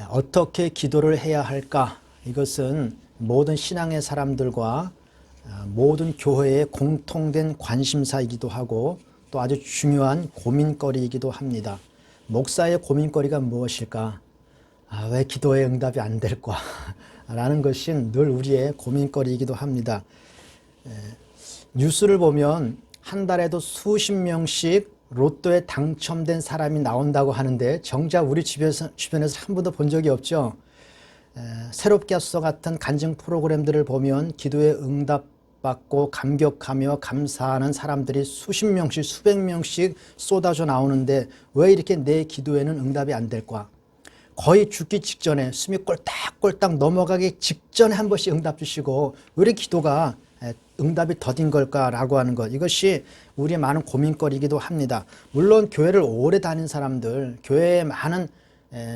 어떻게 기도를 해야 할까? 이것은 모든 신앙의 사람들과 모든 교회의 공통된 관심사이기도 하고 또 아주 중요한 고민거리이기도 합니다. 목사의 고민거리가 무엇일까? 왜 기도에 응답이 안 될까? 라는 것이 늘 우리의 고민거리이기도 합니다. 뉴스를 보면 한 달에도 수십 명씩 로또에 당첨된 사람이 나온다고 하는데 정작 우리 주변에서 한 번도 본 적이 없죠. 새롭게서 같은 간증 프로그램들을 보면 기도에 응답받고 감격하며 감사하는 사람들이 수십 명씩 수백 명씩 쏟아져 나오는데 왜 이렇게 내 기도에는 응답이 안 될까? 거의 죽기 직전에 숨이 꼴딱꼴딱 넘어가기 직전에 한 번씩 응답 주시고 왜 이렇게 기도가 응답이 더딘 걸까라고 하는 것, 이것이 우리의 많은 고민거리이기도 합니다. 물론 교회를 오래 다닌 사람들, 교회에 많은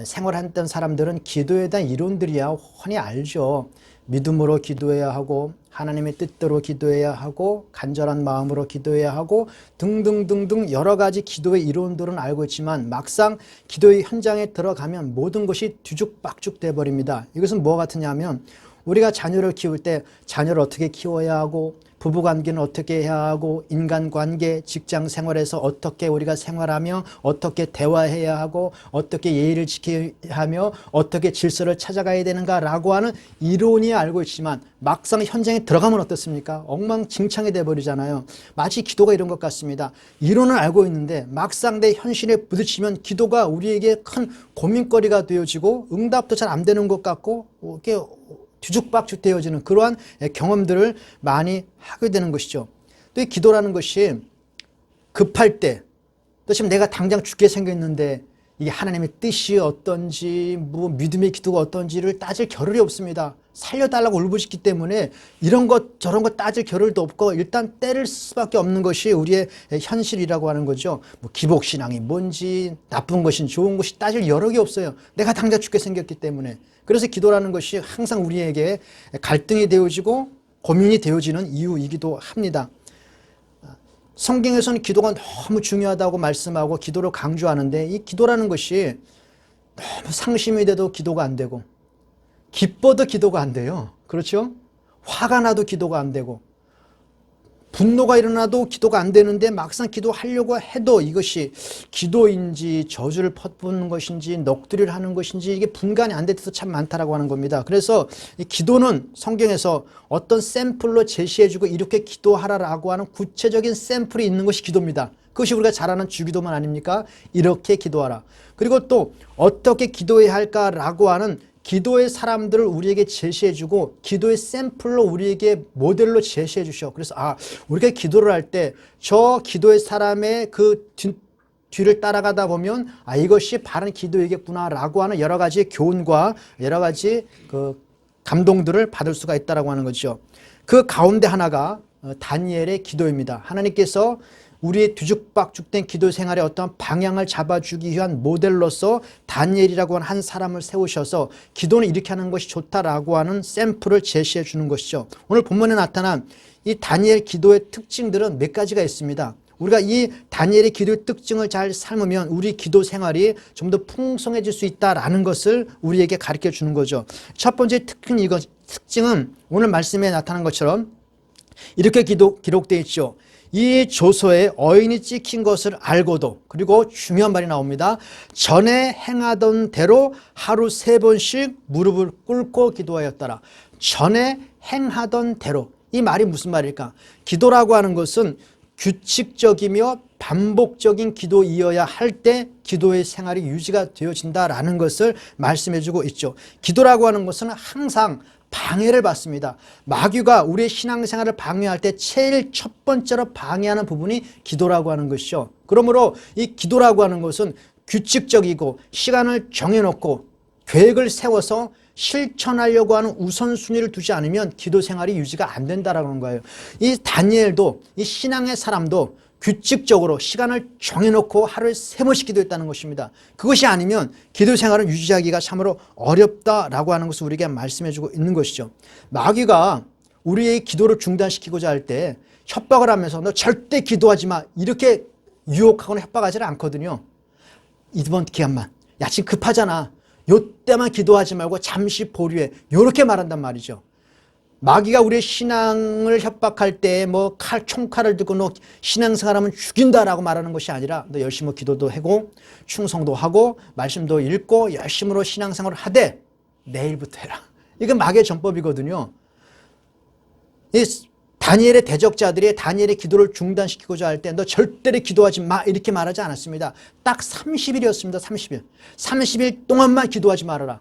생활했던 사람들은 기도에 대한 이론들이야 훤히 알죠. 믿음으로 기도해야 하고 하나님의 뜻대로 기도해야 하고 간절한 마음으로 기도해야 하고 등등등등 여러 가지 기도의 이론들은 알고 있지만 막상 기도의 현장에 들어가면 모든 것이 뒤죽박죽 돼버립니다. 이것은 뭐가 같으냐면 우리가 자녀를 키울 때 자녀를 어떻게 키워야 하고 부부관계는 어떻게 해야 하고 인간관계, 직장생활에서 어떻게 우리가 생활하며 어떻게 대화해야 하고 어떻게 예의를 지켜야 하며 어떻게 질서를 찾아가야 되는가라고 하는 이론이 알고 있지만 막상 현장에 들어가면 어떻습니까? 엉망진창이 돼버리잖아요. 마치 기도가 이런 것 같습니다. 이론은 알고 있는데 막상 내 현실에 부딪히면 기도가 우리에게 큰 고민거리가 되어지고 응답도 잘 안 되는 것 같고 이렇게 뒤죽박죽 되어지는 그러한 경험들을 많이 하게 되는 것이죠. 또 이 기도라는 것이 급할 때, 또 지금 내가 당장 죽게 생겼는데 이게 하나님의 뜻이 어떤지, 믿음의 기도가 어떤지를 따질 겨를이 없습니다. 살려달라고 울부짖기 때문에 이런 것 저런 것 따질 겨를도 없고 일단 때릴 수밖에 없는 것이 우리의 현실이라고 하는 거죠. 기복신앙이 뭔지 나쁜 것인지 좋은 것이 따질 여력이 없어요. 내가 당장 죽게 생겼기 때문에. 그래서 기도라는 것이 항상 우리에게 갈등이 되어지고 고민이 되어지는 이유이기도 합니다. 성경에서는 기도가 너무 중요하다고 말씀하고 기도를 강조하는데 이 기도라는 것이 너무 상심이 돼도 기도가 안 되고 기뻐도 기도가 안 돼요. 그렇죠? 화가 나도 기도가 안 되고 분노가 일어나도 기도가 안 되는데 막상 기도하려고 해도 이것이 기도인지 저주를 퍼붓는 것인지 넋두리를 하는 것인지 이게 분간이 안 될 때도 참 많다라고 하는 겁니다. 그래서 이 기도는 성경에서 어떤 샘플로 제시해주고 이렇게 기도하라라고 하는 구체적인 샘플이 있는 것이 기도입니다. 그것이 우리가 잘 아는 주기도만 아닙니까? 이렇게 기도하라. 그리고 또 어떻게 기도해야 할까라고 하는 기도의 사람들을 우리에게 제시해주고 기도의 샘플로 우리에게 모델로 제시해 주셔. 그래서 우리가 기도를 할 때 저 기도의 사람의 그 뒤를 따라가다 보면 이것이 바른 기도이겠구나라고 하는 여러 가지 교훈과 여러 가지 그 감동들을 받을 수가 있다라고 하는 거죠. 그 가운데 하나가 다니엘의 기도입니다. 하나님께서 우리의 뒤죽박죽된 기도 생활에 어떤 방향을 잡아주기 위한 모델로서 다니엘이라고 하는 한 사람을 세우셔서 기도는 이렇게 하는 것이 좋다라고 하는 샘플을 제시해 주는 것이죠. 오늘 본문에 나타난 이 다니엘 기도의 특징들은 몇 가지가 있습니다. 우리가 이 다니엘의 기도의 특징을 잘 삶으면 우리 기도 생활이 좀 더 풍성해질 수 있다라는 것을 우리에게 가르쳐 주는 거죠. 첫 번째 특징은 오늘 말씀에 나타난 것처럼 이렇게 기록되어 있죠. 이 조서에 어인이 찍힌 것을 알고도, 그리고 중요한 말이 나옵니다. 전에 행하던 대로 하루 3번씩 무릎을 꿇고 기도하였더라. 전에 행하던 대로. 이 말이 무슨 말일까? 기도라고 하는 것은 규칙적이며 반복적인 기도이어야 할 때 기도의 생활이 유지가 되어진다라는 것을 말씀해주고 있죠. 기도라고 하는 것은 항상 방해를 받습니다. 마귀가 우리의 신앙생활을 방해할 때 제일 첫 번째로 방해하는 부분이 기도라고 하는 것이죠. 그러므로 이 기도라고 하는 것은 규칙적이고 시간을 정해놓고 계획을 세워서 실천하려고 하는 우선순위를 두지 않으면 기도 생활이 유지가 안 된다라는 거예요. 이 다니엘도 이 신앙의 사람도 규칙적으로 시간을 정해놓고 하루에 3번씩 기도했다는 것입니다. 그것이 아니면 기도 생활을 유지하기가 참으로 어렵다라고 하는 것을 우리에게 말씀해주고 있는 것이죠. 마귀가 우리의 기도를 중단시키고자 할 때 협박을 하면서 너 절대 기도하지 마 이렇게 유혹하거나 협박하지는 않거든요. 이번 기간만. 야 지금 급하잖아. 요때만 기도하지 말고 잠시 보류해. 요렇게 말한단 말이죠. 마귀가 우리의 신앙을 협박할 때 뭐 총칼을 들고 너 신앙생활하면 죽인다라고 말하는 것이 아니라 너 열심히 기도도 하고 충성도 하고 말씀도 읽고 열심으로 신앙생활을 하되 내일부터 해라. 이건 마귀의 전법이거든요. 이 다니엘의 대적자들이 다니엘의 기도를 중단시키고자 할 때 너 절대로 기도하지 마 이렇게 말하지 않았습니다. 딱 30일이었습니다. 30일. 30일 동안만 기도하지 말아라.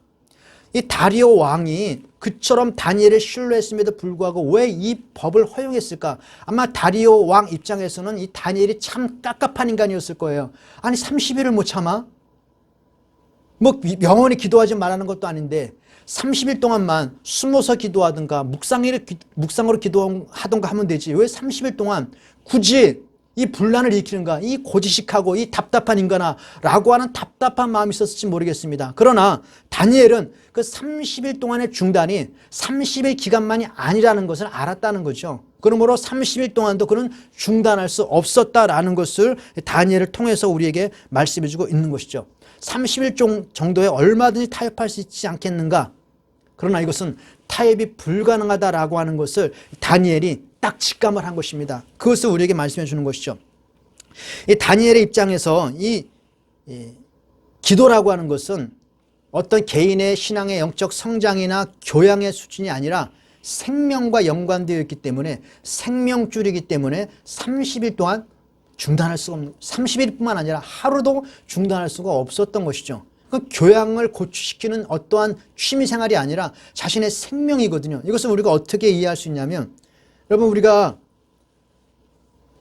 이 다리오 왕이 그처럼 다니엘을 신뢰했음에도 불구하고 왜 이 법을 허용했을까? 아마 다리오 왕 입장에서는 이 다니엘이 참 깝깝한 인간이었을 거예요. 아니 30일을 못 참아? 뭐 영원히 기도하지 말라는 것도 아닌데 30일 동안만 숨어서 기도하든가 묵상으로 기도하든가 하면 되지. 왜 30일 동안 굳이 이 분란을 일으키는가? 이 고지식하고 이 답답한 인간아 라고 하는 답답한 마음이 있었을지 모르겠습니다. 그러나 다니엘은 그 30일 동안의 중단이 30일 기간만이 아니라는 것을 알았다는 거죠. 그러므로 30일 동안도 그는 중단할 수 없었다라는 것을 다니엘을 통해서 우리에게 말씀해 주고 있는 것이죠. 30일 정도에 얼마든지 타협할 수 있지 않겠는가? 그러나 이것은 타협이 불가능하다라고 하는 것을 다니엘이 딱 직감을 한 것입니다. 그것을 우리에게 말씀해 주는 것이죠. 이 다니엘의 입장에서 이 기도라고 하는 것은 어떤 개인의 신앙의 영적 성장이나 교양의 수준이 아니라 생명과 연관되어 있기 때문에 생명줄이기 때문에 30일 동안 중단할 수가 없는 30일뿐만 아니라 하루도 중단할 수가 없었던 것이죠. 그 교양을 고취시키는 어떠한 취미생활이 아니라 자신의 생명이거든요. 이것을 우리가 어떻게 이해할 수 있냐면 여러분 우리가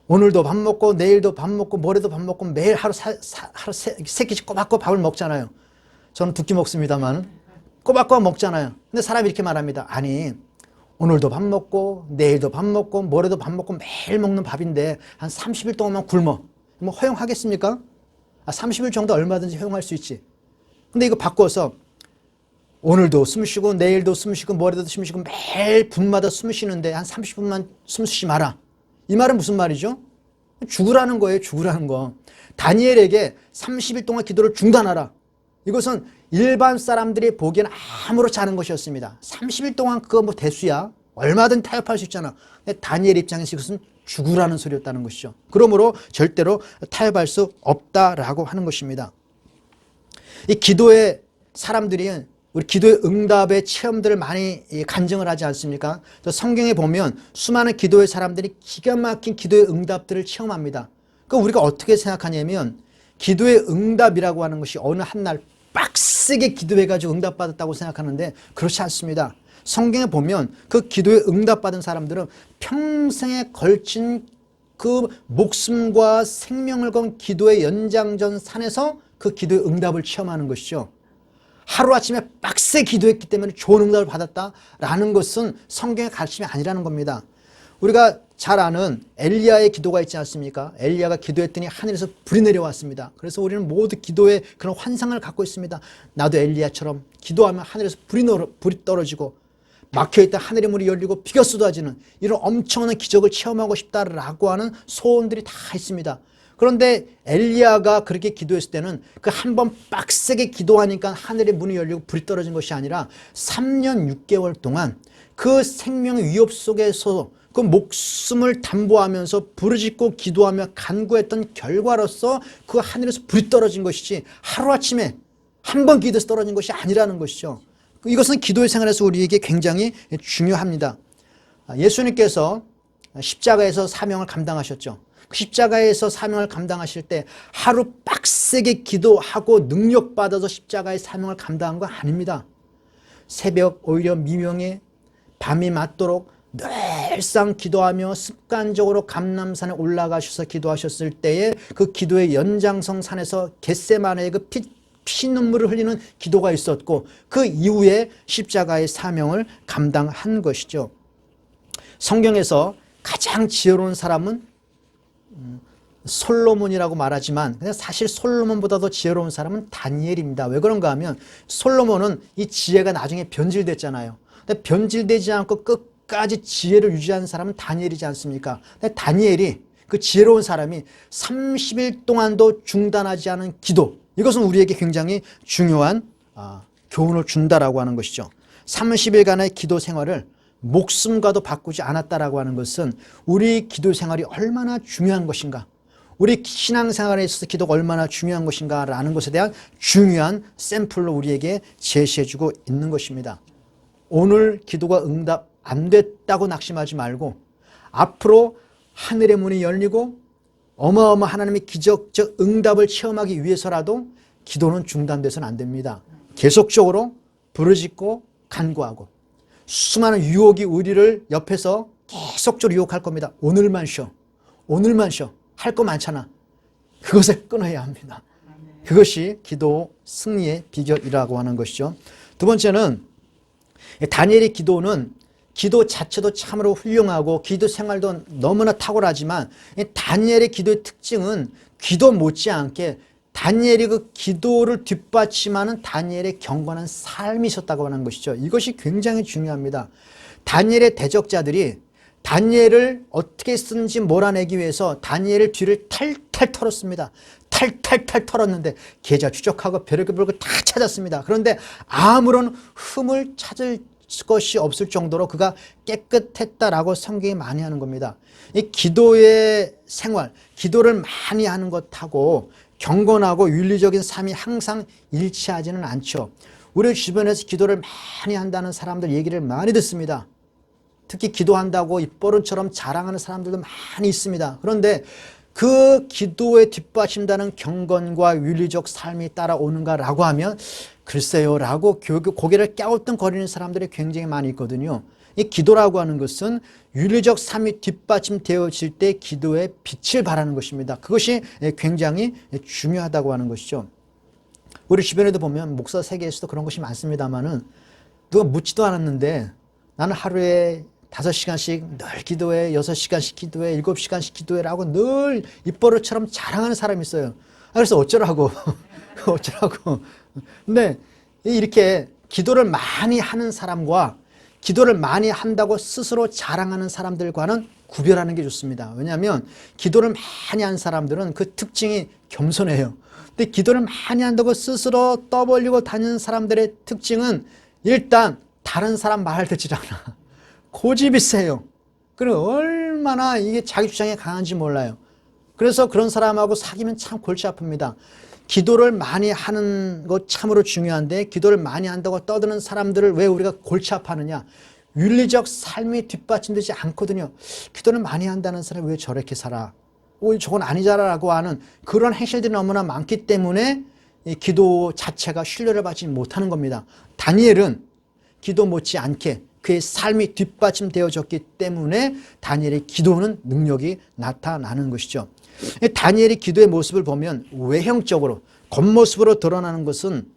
오늘도 밥 먹고 내일도 밥 먹고 모레도 밥 먹고 매일 하루 세 끼씩 꼬박꼬박 밥을 먹잖아요. 저는 두 끼 먹습니다만 꼬박꼬박 먹잖아요. 근데 사람이 이렇게 말합니다. 아니 오늘도 밥 먹고 내일도 밥 먹고 모레도 밥 먹고 매일 먹는 밥인데 한 30일 동안만 굶어. 뭐 허용하겠습니까? 30일 정도 얼마든지 허용할 수 있지. 근데 이거 바꿔서 오늘도 숨 쉬고 내일도 숨 쉬고 모레도 숨 쉬고 매일 분마다 숨 쉬는데 한 30분만 숨 쉬지 마라. 이 말은 무슨 말이죠? 죽으라는 거예요. 죽으라는 거. 다니엘에게 30일 동안 기도를 중단하라. 이것은 일반 사람들이 보기엔 아무렇지 않은 것이었습니다. 30일 동안 그거 뭐 대수야. 얼마든 타협할 수 있잖아. 근데 다니엘 입장에서 이것은 죽으라는 소리였다는 것이죠. 그러므로 절대로 타협할 수 없다라고 하는 것입니다. 이 기도의 사람들이 우리 기도의 응답의 체험들을 많이 간증을 하지 않습니까? 성경에 보면 수많은 기도의 사람들이 기가 막힌 기도의 응답들을 체험합니다. 그 우리가 어떻게 생각하냐면 기도의 응답이라고 하는 것이 어느 한날 빡세게 기도해가지고 응답받았다고 생각하는데 그렇지 않습니다. 성경에 보면 그 기도에 응답받은 사람들은 평생에 걸친 그 목숨과 생명을 건 기도의 연장전선에서 그 기도의 응답을 체험하는 것이죠. 하루아침에 빡세 기도했기 때문에 좋은 응답을 받았다라는 것은 성경의 가르침이 아니라는 겁니다. 우리가 잘 아는 엘리야의 기도가 있지 않습니까? 엘리야가 기도했더니 하늘에서 불이 내려왔습니다. 그래서 우리는 모두 기도의 그런 환상을 갖고 있습니다. 나도 엘리야처럼 기도하면 하늘에서 불이 떨어지고 막혀있던 하늘의 문이 열리고 비가 쏟아지는 이런 엄청난 기적을 체험하고 싶다라고 하는 소원들이 다 있습니다. 그런데 엘리야가 그렇게 기도했을 때는 그 한 번 빡세게 기도하니까 하늘의 문이 열리고 불이 떨어진 것이 아니라 3년 6개월 동안 그 생명의 위협 속에서 그 목숨을 담보하면서 부르짖고 기도하며 간구했던 결과로서 그 하늘에서 불이 떨어진 것이지 하루아침에 한 번 기도해서 떨어진 것이 아니라는 것이죠. 이것은 기도의 생활에서 우리에게 굉장히 중요합니다. 예수님께서 십자가에서 사명을 감당하셨죠. 십자가에서 사명을 감당하실 때 하루 빡세게 기도하고 능력받아서 십자가의 사명을 감당한 거 아닙니다. 새벽 오히려 미명에 밤이 맞도록 늘상 기도하며 습관적으로 감람산에 올라가셔서 기도하셨을 때에 그 기도의 연장선 산에서 겟세마네의 그 피눈물을 흘리는 기도가 있었고 그 이후에 십자가의 사명을 감당한 것이죠. 성경에서 가장 지혜로운 사람은 솔로몬이라고 말하지만 그냥 사실 솔로몬보다도 지혜로운 사람은 다니엘입니다. 왜 그런가 하면 솔로몬은 이 지혜가 나중에 변질됐잖아요. 근데 변질되지 않고 끝까지 지혜를 유지하는 사람은 다니엘이지 않습니까? 근데 다니엘이 그 지혜로운 사람이 30일 동안도 중단하지 않은 기도, 이것은 우리에게 굉장히 중요한 교훈을 준다라고 하는 것이죠. 30일간의 기도 생활을 목숨과도 바꾸지 않았다라고 하는 것은 우리 기도 생활이 얼마나 중요한 것인가, 우리 신앙생활에 있어서 기도가 얼마나 중요한 것인가라는 것에 대한 중요한 샘플로 우리에게 제시해주고 있는 것입니다. 오늘 기도가 응답 안 됐다고 낙심하지 말고 앞으로 하늘의 문이 열리고 어마어마한 하나님의 기적적 응답을 체험하기 위해서라도 기도는 중단돼서는 안 됩니다. 계속적으로 부르짖고 간구하고, 수많은 유혹이 우리를 옆에서 계속적으로 유혹할 겁니다. 오늘만 쉬어, 오늘만 쉬어, 할 거 많잖아. 그것을 끊어야 합니다. 그것이 기도 승리의 비결이라고 하는 것이죠. 두 번째는 다니엘의 기도는 기도 자체도 참으로 훌륭하고 기도 생활도 너무나 탁월하지만 다니엘의 기도의 특징은 기도 못지않게 다니엘이 그 기도를 뒷받침하는 다니엘의 경건한 삶이 있었다고 하는 것이죠. 이것이 굉장히 중요합니다. 다니엘의 대적자들이 다니엘을 어떻게 쓰는지 몰아내기 위해서 다니엘의 뒤를 탈탈 털었습니다. 탈탈탈 털었는데 계좌 추적하고 벼르게 불고 다 찾았습니다. 그런데 아무런 흠을 찾을 것이 없을 정도로 그가 깨끗했다라고 성경이 많이 하는 겁니다. 이 기도의 생활, 기도를 많이 하는 것하고 경건하고 윤리적인 삶이 항상 일치하지는 않죠. 우리 주변에서 기도를 많이 한다는 사람들 얘기를 많이 듣습니다. 특히 기도한다고 입버릇처럼 자랑하는 사람들도 많이 있습니다. 그런데 그 기도에 뒷받침되는 경건과 윤리적 삶이 따라오는가라고 하면 글쎄요 라고 고개를 갸우뚱거리는 사람들이 굉장히 많이 있거든요. 이 기도라고 하는 것은 윤리적 삶이 뒷받침되어질 때 기도의 빛을 발하는 것입니다. 그것이 굉장히 중요하다고 하는 것이죠. 우리 주변에도 보면 목사 세계에서도 그런 것이 많습니다만은 누가 묻지도 않았는데 나는 하루에 5시간씩 늘 기도해, 6시간씩 기도해, 7시간씩 기도해라고 늘 입버릇처럼 자랑하는 사람이 있어요. 그래서 어쩌라고 어쩌라고. 근데 이렇게 기도를 많이 하는 사람과 기도를 많이 한다고 스스로 자랑하는 사람들과는 구별하는 게 좋습니다. 왜냐하면 기도를 많이 한 사람들은 그 특징이 겸손해요. 근데 기도를 많이 한다고 스스로 떠벌리고 다니는 사람들의 특징은 일단 다른 사람 말 듣지 않아. 고집이 세요. 그리고 얼마나 이게 자기 주장이 강한지 몰라요. 그래서 그런 사람하고 사귀면 참 골치 아픕니다. 기도를 많이 하는 것 참으로 중요한데 기도를 많이 한다고 떠드는 사람들을 왜 우리가 골치 아파하느냐? 윤리적 삶이 뒷받침되지 않거든요. 기도를 많이 한다는 사람이 왜 저렇게 살아? 저건 아니잖아라고 하는 그런 행실들이 너무나 많기 때문에 이 기도 자체가 신뢰를 받지 못하는 겁니다. 다니엘은 기도 못지않게 그의 삶이 뒷받침되어졌기 때문에 다니엘의 기도는 능력이 나타나는 것이죠. 다니엘의 기도의 모습을 보면 외형적으로 겉모습으로 드러나는 것은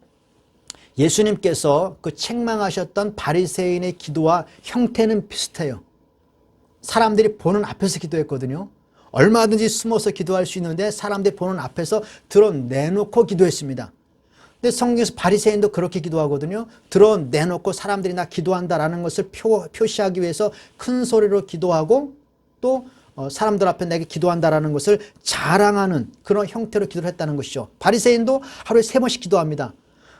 예수님께서 그 책망하셨던 바리새인의 기도와 형태는 비슷해요. 사람들이 보는 앞에서 기도했거든요. 얼마든지 숨어서 기도할 수 있는데 사람들이 보는 앞에서 드러내놓고 기도했습니다. 근데 성경에서 바리새인도 그렇게 기도하거든요. 드러내놓고 사람들이 나 기도한다라는 것을 표시하기 위해서 큰 소리로 기도하고 또 사람들 앞에 내게 기도한다라는 것을 자랑하는 그런 형태로 기도를 했다는 것이죠. 바리새인도 하루에 3번씩 기도합니다.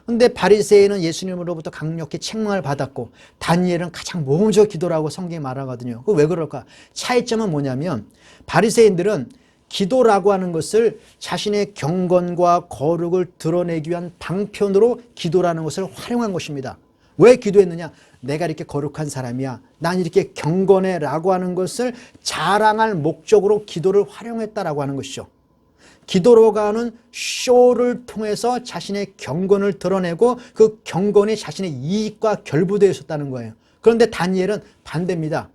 근데 바리새인은 예수님으로부터 강력히 책망을 받았고 다니엘은 가장 먼저 기도라고 성경이 말하거든요. 왜 그럴까? 차이점은 뭐냐면 바리새인들은 기도라고 하는 것을 자신의 경건과 거룩을 드러내기 위한 방편으로 기도라는 것을 활용한 것입니다. 왜 기도했느냐? 내가 이렇게 거룩한 사람이야. 난 이렇게 경건해 라고 하는 것을 자랑할 목적으로 기도를 활용했다라고 하는 것이죠. 기도로 가는 쇼를 통해서 자신의 경건을 드러내고 그 경건이 자신의 이익과 결부되어 있었다는 거예요. 그런데 다니엘은 반대입니다.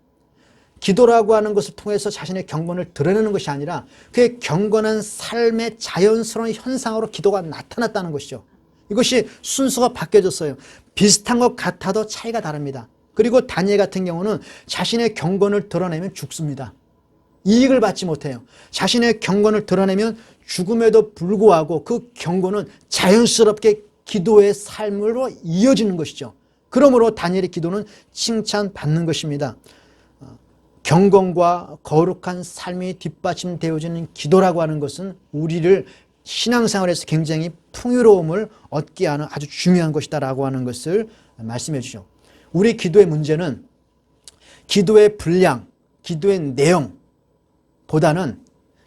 기도라고 하는 것을 통해서 자신의 경건을 드러내는 것이 아니라 그의 경건한 삶의 자연스러운 현상으로 기도가 나타났다는 것이죠. 이것이 순서가 바뀌어졌어요. 비슷한 것 같아도 차이가 다릅니다. 그리고 다니엘 같은 경우는 자신의 경건을 드러내면 죽습니다. 이익을 받지 못해요. 자신의 경건을 드러내면 죽음에도 불구하고 그 경건은 자연스럽게 기도의 삶으로 이어지는 것이죠. 그러므로 다니엘의 기도는 칭찬받는 것입니다. 경건과 거룩한 삶이 뒷받침되어지는 기도라고 하는 것은 우리를 신앙생활에서 굉장히 풍요로움을 얻게 하는 아주 중요한 것이다라고 하는 것을 말씀해 주죠. 우리 기도의 문제는 기도의 분량, 기도의 내용보다는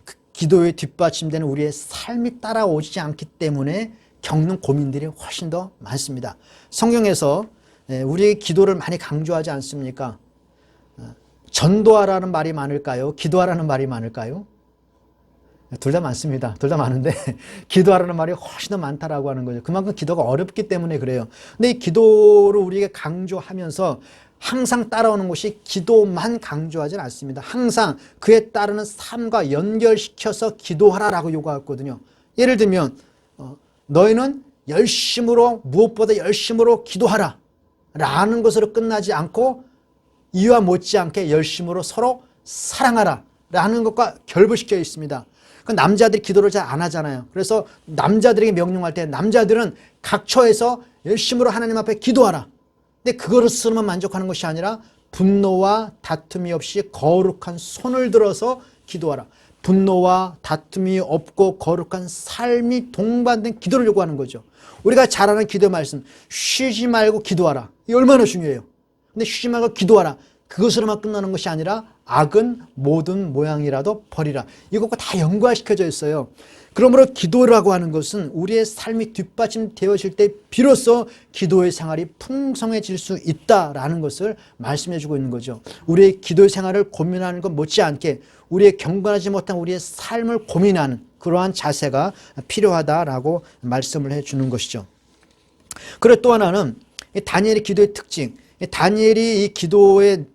그 기도에 뒷받침되는 우리의 삶이 따라오지 않기 때문에 겪는 고민들이 훨씬 더 많습니다. 성경에서 우리의 기도를 많이 강조하지 않습니까? 전도하라는 말이 많을까요? 기도하라는 말이 많을까요? 둘 다 많습니다. 둘 다 많은데 기도하라는 말이 훨씬 더 많다라고 하는 거죠. 그만큼 기도가 어렵기 때문에 그래요. 근데 이 기도를 우리에게 강조하면서 항상 따라오는 것이 기도만 강조하지는 않습니다. 항상 그에 따르는 삶과 연결시켜서 기도하라라고 요구하거든요. 예를 들면 너희는 열심으로 무엇보다 열심으로 기도하라 라는 것으로 끝나지 않고 이와 못지않게 열심으로 서로 사랑하라 라는 것과 결부시켜 있습니다. 그 남자들이 기도를 잘 안 하잖아요. 그래서 남자들에게 명령할 때 남자들은 각 처에서 열심으로 하나님 앞에 기도하라. 근데 그것으로만 만족하는 것이 아니라 분노와 다툼이 없이 거룩한 손을 들어서 기도하라. 분노와 다툼이 없고 거룩한 삶이 동반된 기도를 요구하는 거죠. 우리가 잘 아는 기도 말씀, 쉬지 말고 기도하라. 이게 얼마나 중요해요. 근데 쉬지 말고 기도하라. 그것으로만 끝나는 것이 아니라 악은 모든 모양이라도 버리라. 이것과 다 연관시켜져 있어요. 그러므로 기도라고 하는 것은 우리의 삶이 뒷받침되어질 때 비로소 기도의 생활이 풍성해질 수 있다라는 것을 말씀해 주고 있는 거죠. 우리의 기도의 생활을 고민하는 것 못지않게 우리의 경건하지 못한 우리의 삶을 고민하는 그러한 자세가 필요하다라고 말씀을 해 주는 것이죠. 그리고 또 하나는 다니엘의 기도의 특징. 다니엘이 이 기도의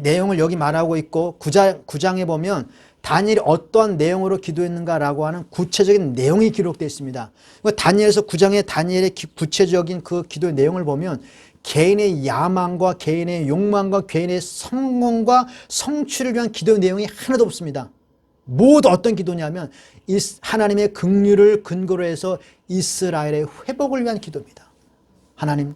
내용을 여기 말하고 있고 9장에 보면 다니엘이 어떠한 내용으로 기도했는가라고 하는 구체적인 내용이 기록되어 있습니다. 다니엘서 9장에 다니엘의 구체적인 그 기도의 내용을 보면 개인의 야망과 개인의 욕망과 개인의 성공과 성취를 위한 기도의 내용이 하나도 없습니다. 모두 어떤 기도냐면 하나님의 긍휼을 근거로 해서 이스라엘의 회복을 위한 기도입니다. 하나님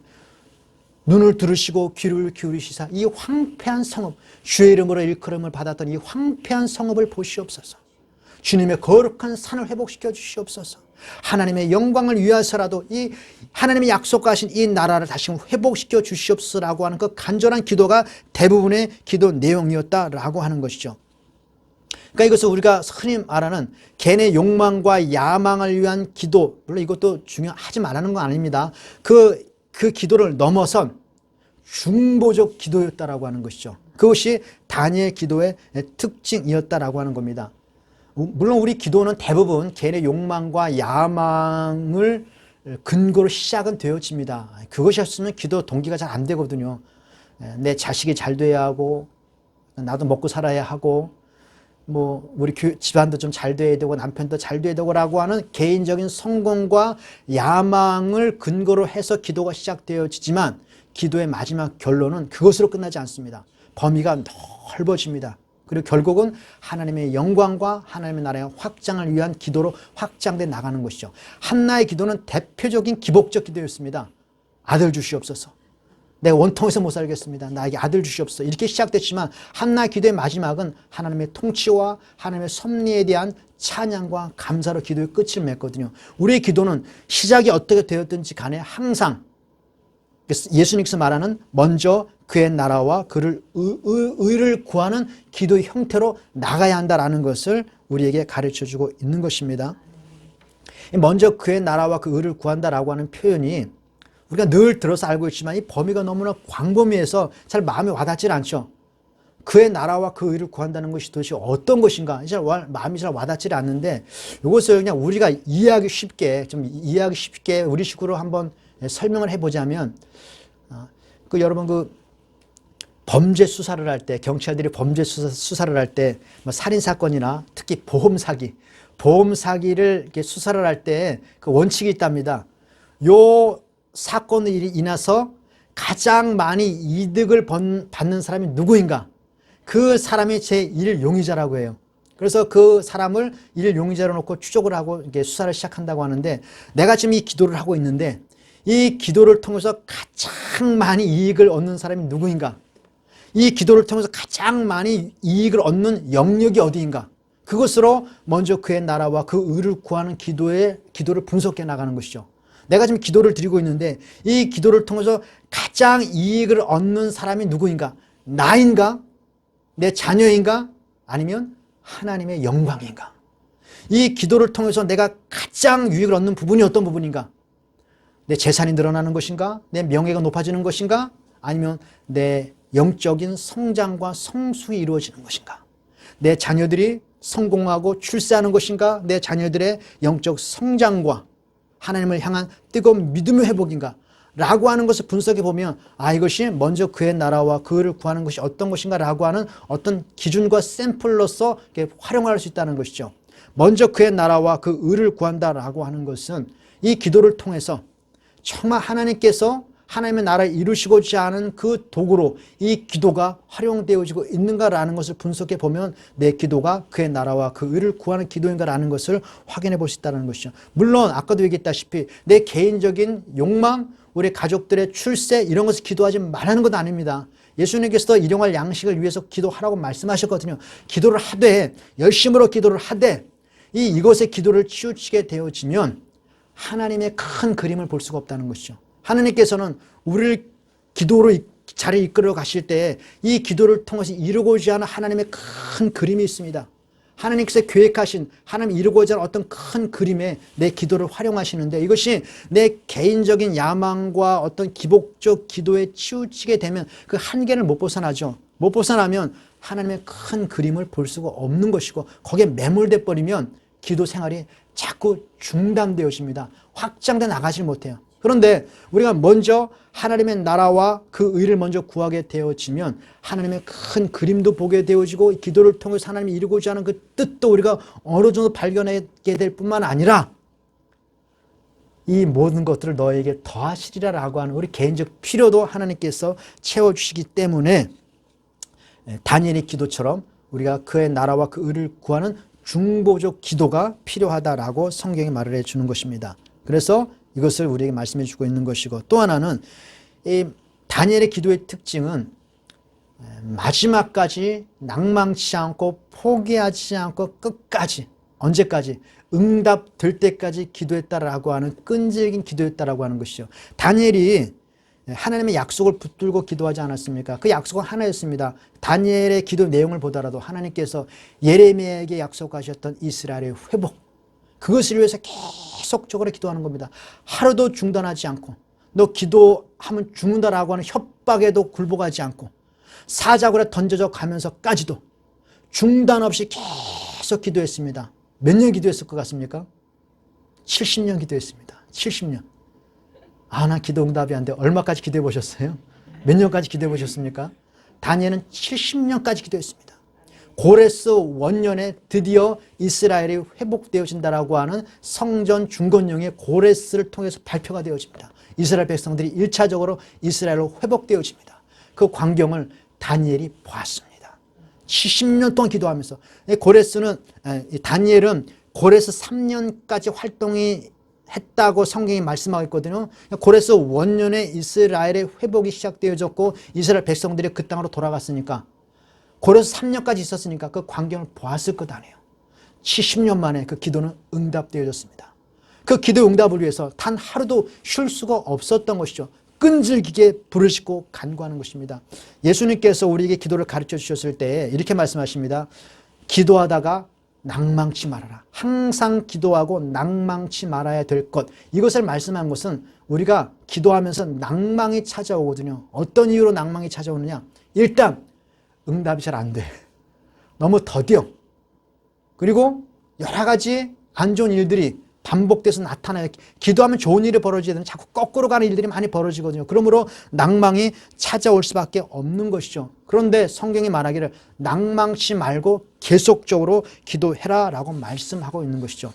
눈을 들으시고 귀를 기울이시사 이 황폐한 성읍, 주의 이름으로 일컬음을 받았던 이 황폐한 성읍을 보시옵소서. 주님의 거룩한 산을 회복시켜 주시옵소서. 하나님의 영광을 위해서라도 이 하나님의 약속하신 이 나라를 다시 회복시켜 주시옵소서라고 하는 그 간절한 기도가 대부분의 기도 내용이었다라고 하는 것이죠. 그러니까 이것을 우리가 흔히 말하는 개인의 욕망과 야망을 위한 기도, 물론 이것도 중요하지 말라는 건 아닙니다. 그 기도를 넘어선 중보적 기도였다라고 하는 것이죠. 그것이 다니엘 기도의 특징이었다라고 하는 겁니다. 물론 우리 기도는 대부분 개인의 욕망과 야망을 근거로 시작은 되어집니다. 그것이 없으면 기도 동기가 잘 안 되거든요. 내 자식이 잘 돼야 하고 나도 먹고 살아야 하고 우리 집안도 좀 잘 돼야 되고 남편도 잘 돼야 되고 라고 하는 개인적인 성공과 야망을 근거로 해서 기도가 시작되어지지만 기도의 마지막 결론은 그것으로 끝나지 않습니다. 범위가 넓어집니다. 그리고 결국은 하나님의 영광과 하나님의 나라의 확장을 위한 기도로 확장돼 나가는 것이죠. 한나의 기도는 대표적인 기복적 기도였습니다. 아들 주시옵소서. 내가 원통해서 못 살겠습니다. 나에게 아들 주시옵소서. 이렇게 시작됐지만 한나의 기도의 마지막은 하나님의 통치와 하나님의 섭리에 대한 찬양과 감사로 기도의 끝을 맺거든요. 우리의 기도는 시작이 어떻게 되었든지 간에 항상 예수님께서 말하는 먼저 그의 나라와 그를 의를 구하는 기도의 형태로 나가야 한다라는 것을 우리에게 가르쳐주고 있는 것입니다. 먼저 그의 나라와 그 의를 구한다라고 하는 표현이 우리가 늘 들어서 알고 있지만 이 범위가 너무나 광범위해서 잘 마음에 와닿질 않죠. 그의 나라와 그 의를 구한다는 것이 도대체 어떤 것인가 마음이 잘 와닿질 않는데 이것을 그냥 우리가 이해하기 쉽게 우리 식으로 한번 설명을 해보자면 여러분 범죄 수사를 할 때 경찰들이 범죄 수사를 할 때 살인 사건이나 특히 보험 사기를 이렇게 수사를 할 때 그 원칙이 있답니다. 요 사건으로 인해서 가장 많이 이득을 받는 사람이 누구인가? 그 사람이 제1 용의자라고 해요. 그래서 그 사람을 1 용의자로 놓고 추적을 하고 이렇게 수사를 시작한다고 하는데 내가 지금 이 기도를 하고 있는데 이 기도를 통해서 가장 많이 이익을 얻는 사람이 누구인가? 이 기도를 통해서 가장 많이 이익을 얻는 영역이 어디인가? 그것으로 먼저 그의 나라와 그 의를 구하는 기도를 분석해 나가는 것이죠. 내가 지금 기도를 드리고 있는데 이 기도를 통해서 가장 이익을 얻는 사람이 누구인가? 나인가? 내 자녀인가? 아니면 하나님의 영광인가? 이 기도를 통해서 내가 가장 유익을 얻는 부분이 어떤 부분인가? 내 재산이 늘어나는 것인가? 내 명예가 높아지는 것인가? 아니면 내 영적인 성장과 성숙이 이루어지는 것인가? 내 자녀들이 성공하고 출세하는 것인가? 내 자녀들의 영적 성장과 하나님을 향한 뜨거운 믿음의 회복인가? 라고 하는 것을 분석해 보면 이것이 먼저 그의 나라와 그를 구하는 것이 어떤 것인가 라고 하는 어떤 기준과 샘플로서 활용할 수 있다는 것이죠. 먼저 그의 나라와 그 의를 구한다라고 하는 것은 이 기도를 통해서 정말 하나님께서 하나님의 나라를 이루시고자 하는 그 도구로 이 기도가 활용되어지고 있는가라는 것을 분석해 보면 내 기도가 그의 나라와 그 의를 구하는 기도인가라는 것을 확인해 볼 수 있다는 것이죠. 물론 아까도 얘기했다시피 내 개인적인 욕망, 우리 가족들의 출세 이런 것을 기도하지 말라는 것 아닙니다. 예수님께서도 일용할 양식을 위해서 기도하라고 말씀하셨거든요. 기도를 하되 열심으로 기도를 하되 이것의 기도를 치우치게 되어지면 하나님의 큰 그림을 볼 수가 없다는 것이죠. 하나님께서는 우리를 기도로 자를 이끌어 가실 때 이 기도를 통해서 이루고자 하는 하나님의 큰 그림이 있습니다. 하나님께서 계획하신 하나님 이루고자 하는 어떤 큰 그림에 내 기도를 활용하시는데 이것이 내 개인적인 야망과 어떤 기복적 기도에 치우치게 되면 그 한계를 못 벗어나죠. 못 벗어나면 하나님의 큰 그림을 볼 수가 없는 것이고 거기에 매몰돼 버리면 기도 생활이 자꾸 중단되어집니다. 확장돼 나가지 못해요. 그런데 우리가 먼저 하나님의 나라와 그 의를 먼저 구하게 되어지면 하나님의 큰 그림도 보게 되어지고 기도를 통해서 하나님이 이루고자 하는 그 뜻도 우리가 어느 정도 발견하게 될 뿐만 아니라 이 모든 것들을 너에게 더하시리라 라고 하는 우리 개인적 필요도 하나님께서 채워주시기 때문에 다니엘의 기도처럼 우리가 그의 나라와 그 의를 구하는 중보적 기도가 필요하다라고 성경이 말을 해주는 것입니다. 그래서 이것을 우리에게 말씀해 주고 있는 것이고 또 하나는 이 다니엘의 기도의 특징은 마지막까지 낭망치 않고 포기하지 않고 끝까지 언제까지 응답될 때까지 기도했다라고 하는 끈질긴 기도였다라고 하는 것이죠. 다니엘이 하나님의 약속을 붙들고 기도하지 않았습니까? 그 약속은 하나였습니다. 다니엘의 기도 내용을 보더라도 하나님께서 예레미야에게 약속하셨던 이스라엘의 회복 그것을 위해서 계속적으로 기도하는 겁니다. 하루도 중단하지 않고 너 기도하면 죽는다라고 하는 협박에도 굴복하지 않고 사자굴에 던져져 가면서까지도 중단 없이 계속 기도했습니다. 몇 년 기도했을 것 같습니까? 70년 기도했습니다. 70년. 나 기도 응답이 안 돼. 얼마까지 기도해 보셨어요? 몇 년까지 기도해 보셨습니까? 다니엘은 70년까지 기도했습니다. 고레스 원년에 드디어 이스라엘이 회복되어진다라고 하는 성전 중건령의 고레스를 통해서 발표가 되어집니다. 이스라엘 백성들이 1차적으로 이스라엘로 회복되어집니다. 그 광경을 다니엘이 보았습니다. 70년 동안 기도하면서 다니엘은 고레스 3년까지 활동이 했다고 성경이 말씀하고 있거든요. 고레스 원년에 이스라엘의 회복이 시작되어졌고 이스라엘 백성들이 그 땅으로 돌아갔으니까 고레스 3년까지 있었으니까 그 광경을 보았을 것 아니에요. 70년 만에 그 기도는 응답되어졌습니다. 그 기도 응답을 위해서 단 하루도 쉴 수가 없었던 것이죠. 끈질기게 부르짖고 간구하는 것입니다. 예수님께서 우리에게 기도를 가르쳐 주셨을 때 이렇게 말씀하십니다. 기도하다가 낭망치 말아라. 항상 기도하고 낭망치 말아야 될 것. 이것을 말씀한 것은 우리가 기도하면서 낭망이 찾아오거든요. 어떤 이유로 낭망이 찾아오느냐? 일단 응답이 잘 안 돼. 너무 더뎌. 그리고 여러 가지 안 좋은 일들이 반복돼서 나타나요. 기도하면 좋은 일이 벌어지야 되는데 자꾸 거꾸로 가는 일들이 많이 벌어지거든요. 그러므로 낭망이 찾아올 수밖에 없는 것이죠. 그런데 성경이 말하기를 낭망치 말고 계속적으로 기도해라 라고 말씀하고 있는 것이죠.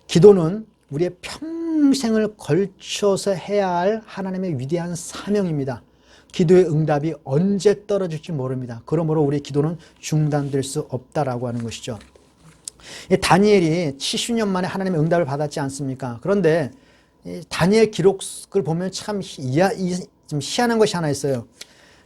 기도는 우리의 평생을 걸쳐서 해야 할 하나님의 위대한 사명입니다. 기도의 응답이 언제 떨어질지 모릅니다. 그러므로 우리의 기도는 중단될 수 없다라고 하는 것이죠. 다니엘이 70년 만에 하나님의 응답을 받았지 않습니까? 그런데 다니엘 기록을 보면 참 좀 희한한 것이 하나 있어요.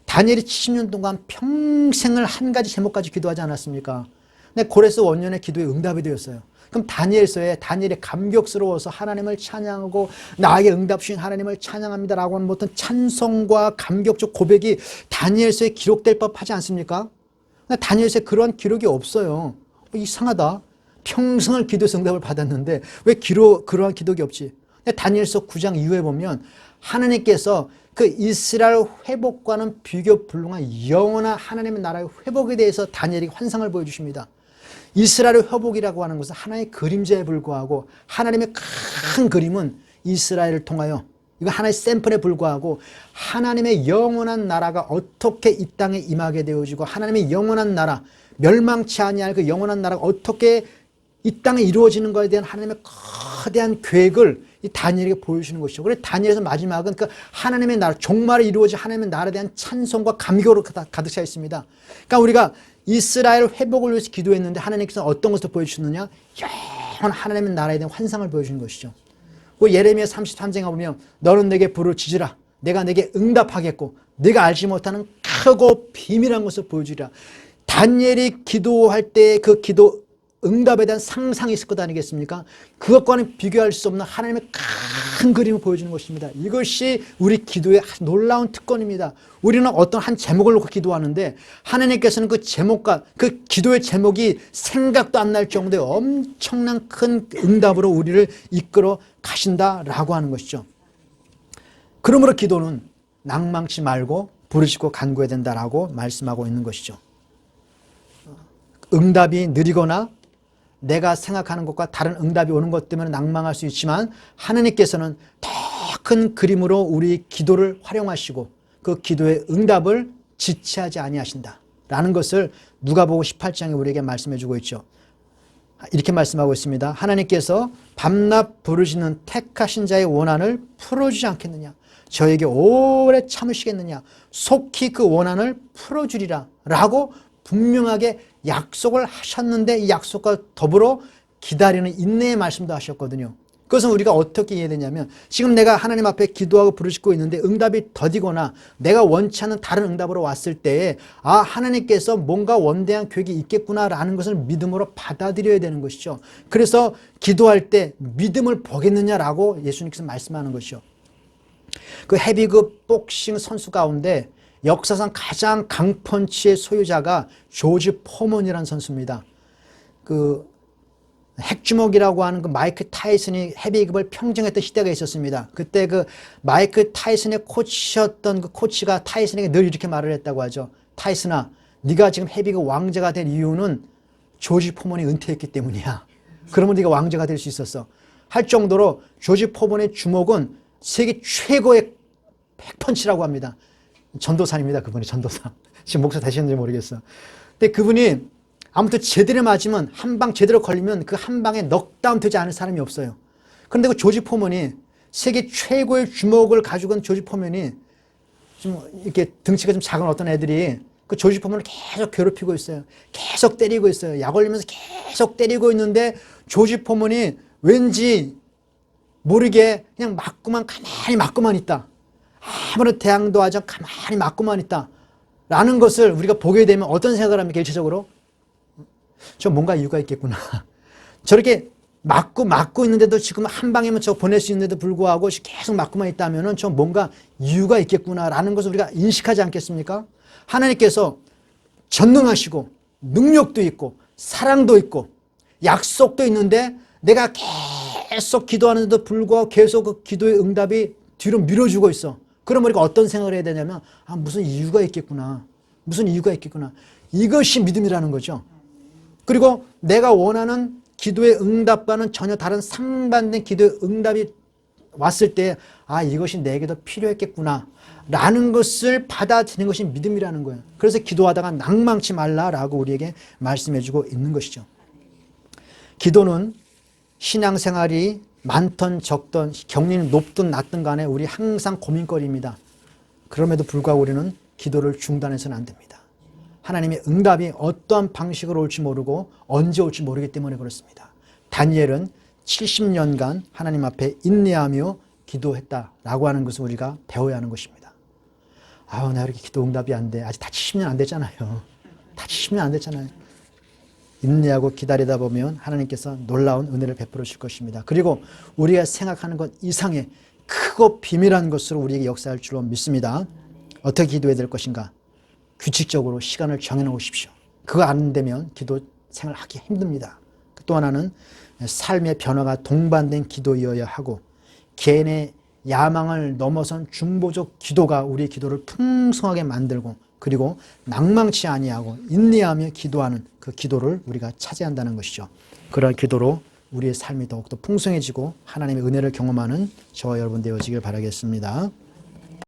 다니엘이 70년 동안 평생을 한 가지 제목까지 기도하지 않았습니까? 근데 고레스 원년의 기도에 응답이 되었어요. 그럼 다니엘서에 다니엘이 감격스러워서 하나님을 찬양하고 나에게 응답 주신 하나님을 찬양합니다 라고 하는 어떤 찬송과 감격적 고백이 다니엘서에 기록될 법하지 않습니까? 근데 다니엘서에 그러한 기록이 없어요. 이상하다. 평생을 기도해서 응답을 받았는데 왜 그러한 기록이 없지? 다니엘서 9장 이후에 보면 하나님께서 그 이스라엘 회복과는 비교 불능한 영원한 하나님의 나라의 회복에 대해서 다니엘이 환상을 보여주십니다. 이스라엘의 회복이라고 하는 것은 하나의 그림자에 불과하고 하나님의 큰 그림은 이스라엘을 통하여 이거 하나의 샘플에 불과하고 하나님의 영원한 나라가 어떻게 이 땅에 임하게 되어지고 하나님의 영원한 나라, 멸망치 아니할 그 영원한 나라가 어떻게 이 땅에 이루어지는 것에 대한 하나님의 거대한 계획을 이 다니엘에게 보여주는 것이죠. 그래서 다니엘에서 마지막은 그 하나님의 나라, 종말에 이루어질 하나님의 나라에 대한 찬송과 감격으로 가득 차 있습니다. 그러니까 우리가 이스라엘 회복을 위해서 기도했는데 하나님께서 어떤 것을 보여주셨느냐? 영원한 하나님의 나라에 대한 환상을 보여주는 것이죠. 그 예레미야 33장에 보면 너는 내게 부르짖으라. 내가 내게 응답하겠고 네가 알지 못하는 크고 비밀한 것을 보여주리라. 다니엘이 기도할 때 그 기도 응답에 대한 상상이 있을 것 아니겠습니까? 그것과는 비교할 수 없는 하나님의 큰 그림을 보여주는 것입니다. 이것이 우리 기도의 놀라운 특권입니다. 우리는 어떤 한 제목을 놓고 기도하는데 하나님께서는 그 제목과 그 기도의 제목이 생각도 안 날 정도의 엄청난 큰 응답으로 우리를 이끌어 가신다라고 하는 것이죠. 그러므로 기도는 낭망치 말고 부르짖고 간구해야 된다라고 말씀하고 있는 것이죠. 응답이 느리거나 내가 생각하는 것과 다른 응답이 오는 것 때문에 낭망할 수 있지만 하나님께서는 더 큰 그림으로 우리 기도를 활용하시고 그 기도의 응답을 지체하지 아니하신다라는 것을 누가복음 18장에 우리에게 말씀해 주고 있죠. 이렇게 말씀하고 있습니다. 하나님께서 밤낮 부르짖는 택하신 자의 원한을 풀어주지 않겠느냐? 저에게 오래 참으시겠느냐? 속히 그 원한을 풀어주리라 라고 분명하게 약속을 하셨는데 이 약속과 더불어 기다리는 인내의 말씀도 하셨거든요. 그것은 우리가 어떻게 이해되냐면 지금 내가 하나님 앞에 기도하고 부르짖고 있는데 응답이 더디거나 내가 원치 않는 다른 응답으로 왔을 때에 아 하나님께서 뭔가 원대한 계획이 있겠구나라는 것을 믿음으로 받아들여야 되는 것이죠. 그래서 기도할 때 믿음을 보겠느냐라고 예수님께서 말씀하는 것이죠. 그 헤비급 복싱 선수 가운데 역사상 가장 강펀치의 소유자가 조지 포먼이라는 선수입니다. 그 핵주먹이라고 하는 그 마이크 타이슨이 헤비급을 평정했던 시대가 있었습니다. 그때 그 마이크 타이슨의 코치였던 그 코치가 타이슨에게 늘 이렇게 말을 했다고 하죠. 타이슨아, 네가 지금 헤비급 왕자가 된 이유는 조지 포먼이 은퇴했기 때문이야. 그러면 네가 왕자가 될 수 있었어. 할 정도로 조지 포먼의 주먹은 세계 최고의 핵펀치라고 합니다. 전도사입니다. 그분이 전도사. 지금 목사 되셨는지 모르겠어. 근데 그분이 아무튼 제대로 맞으면 한 방 제대로 걸리면 그 한 방에 넉다운 되지 않을 사람이 없어요. 그런데 그 조지 포먼이 세계 최고의 주먹을 가지고 온 조지 포먼이 좀 이렇게 등치가 좀 작은 어떤 애들이 그 조지 포먼을 계속 괴롭히고 있어요. 계속 때리고 있어요. 약 올리면서 계속 때리고 있는데 조지 포먼이 왠지 모르게 그냥 가만히 맞고만 있다. 아무런 대항도 하지 않고 가만히 맞고만 있다. 라는 것을 우리가 보게 되면 어떤 생각을 합니까? 일체적으로? 저 뭔가 이유가 있겠구나. 저렇게 맞고 있는데도 지금 한 방에만 저 보낼 수 있는데도 불구하고 계속 맞고만 있다면 저 뭔가 이유가 있겠구나. 라는 것을 우리가 인식하지 않겠습니까? 하나님께서 전능하시고 능력도 있고 사랑도 있고 약속도 있는데 내가 계속 기도하는데도 불구하고 계속 그 기도의 응답이 뒤로 밀어주고 있어. 그럼 우리가 어떤 생각을 해야 되냐면 무슨 이유가 있겠구나. 무슨 이유가 있겠구나. 이것이 믿음이라는 거죠. 그리고 내가 원하는 기도의 응답과는 전혀 다른 상반된 기도의 응답이 왔을 때 이것이 내게도 필요했겠구나 라는 것을 받아들이는 것이 믿음이라는 거예요. 그래서 기도하다가 낭망치 말라라고 우리에게 말씀해주고 있는 것이죠. 기도는 신앙생활이 많던 적던 경륜이 높든 낮든 간에 우리 항상 고민거리입니다. 그럼에도 불구하고 우리는 기도를 중단해서는 안 됩니다. 하나님의 응답이 어떠한 방식으로 올지 모르고 언제 올지 모르기 때문에 그렇습니다. 다니엘은 70년간 하나님 앞에 인내하며 기도했다라고 하는 것을 우리가 배워야 하는 것입니다. 아우, 나 이렇게 기도 응답이 안 돼. 아직 다 70년 안 됐잖아요. 다 70년 안 됐잖아요. 인내하고 기다리다 보면 하나님께서 놀라운 은혜를 베풀어 줄 것입니다. 그리고 우리가 생각하는 것 이상의 크고 비밀한 것으로 우리에게 역사할 줄로 믿습니다. 어떻게 기도해야 될 것인가? 규칙적으로 시간을 정해놓으십시오. 그거 안 되면 기도 생활하기 힘듭니다. 또 하나는 삶의 변화가 동반된 기도이어야 하고 개인의 야망을 넘어선 중보적 기도가 우리의 기도를 풍성하게 만들고 그리고 낭망치 아니하고 인내하며 기도하는 그 기도를 우리가 차지한다는 것이죠. 그런 기도로 우리의 삶이 더욱더 풍성해지고 하나님의 은혜를 경험하는 저와 여러분 되어지길 바라겠습니다.